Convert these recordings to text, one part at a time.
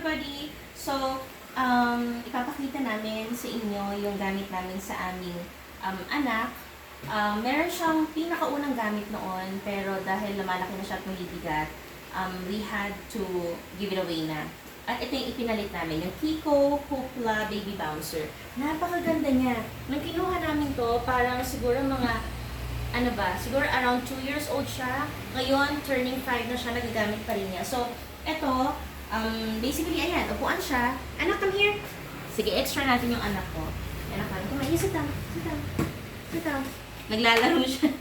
everybody! So, ipapakita namin sa inyo yung gamit namin sa aming anak. Meron siyang pinakaunang gamit noon, pero dahil lumalaki na siya at mabibigat, we had to give it away na. At ito yung ipinalit namin, yung Kiko Hoopla Baby Bouncer. Napakaganda niya. Nung kinuha namin to, parang siguro mga siguro around 2 years old siya. Ngayon, turning 5 na siya, nagagamit pa rin niya. So, ito, basically, ayan, upuan siya. Anak, come here. Sige, extra natin yung anak ko. Anak, come here. Sit down. Sit down. Sit down. Naglalaro siya.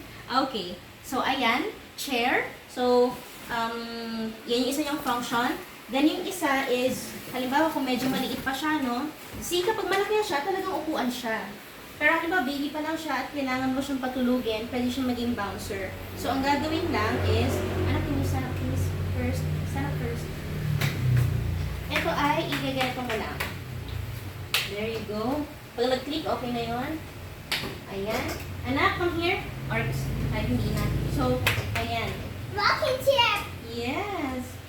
Okay. So, ayan, chair. So, yan yung isa yung function. Then, yung isa is, halimbawa, kung medyo maliit pa siya, no? See, kapag malaki na siya, talagang upuan siya. Pero halimbawa, baby pa lang siya at kailangan mo siyang patulugin, pwede siyang maging bouncer. So, ang gagawin lang is, anak, stand up first. Stand up first. Ito ay, igaganito mo lang. There you go. Pag nag-click, okay na yun. Ayan. Anak, come here. Or, kahit hindi na. So, ayan. Rocking chair. Yes.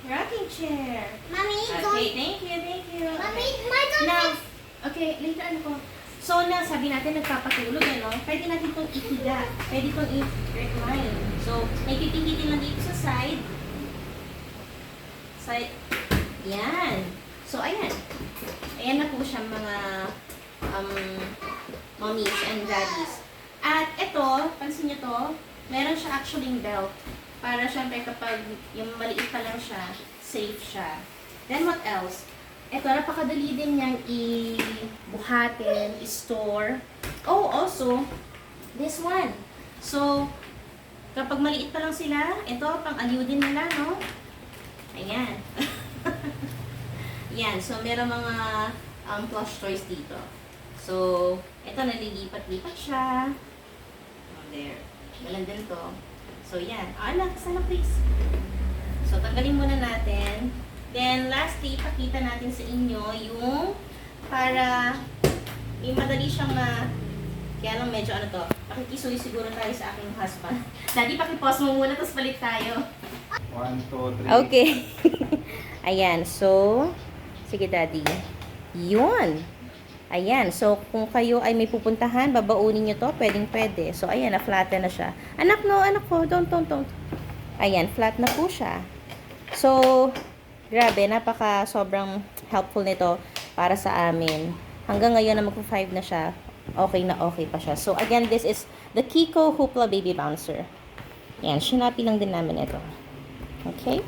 Rocking chair. Mommy, Okay, thank you. Mommy, my Now, okay, later ano ko. So, na sabi natin nagpapatulog, ano? Pwede natin itong ihiga. Pwede itong i-recline. So, may pipihitin lang dito sa side. Side. Yan. So, ayan. Ayan na po siya mga mommies and daddies. At ito, pansin nyo to, meron siya actually belt. Para syempre kapag yung maliit pa lang siya, safe siya. Then what else? Ito, napakadali din niyang i-buhatin, i-store. Oh, also, this one. So, kapag maliit pa lang sila, ito, pang-aliw din nila, no? Ayan. Yan. So, meron mga plush toys dito. So, ito, nalilipat-lipat siya. Oh, there. Galang din to. So, yan. Anak, sana please. So, tanggalin muna natin. Then, lastly, pakita natin sa inyo yung para yung madali siyang kaya lang medyo ano to, pakikisuy siguro tayo sa aking husband. Daddy, pakipause mo muna, tapos balik tayo. 1, 2, 3. Okay. Ayan, so, sige daddy. Yun. Ayan, so kung kayo ay may pupuntahan, babaunin nyo to, pwedeng-pwede. So, ayan, na-flatten na siya. Anak ko, don't. Ayan, flat na po siya. So, grabe, sobrang helpful nito para sa amin. Hanggang ngayon na magpo-5 na siya, okay pa siya. So, again, this is the Kiko Hoopla Baby Bouncer. Yan, sinapi lang din namin ito. Okay?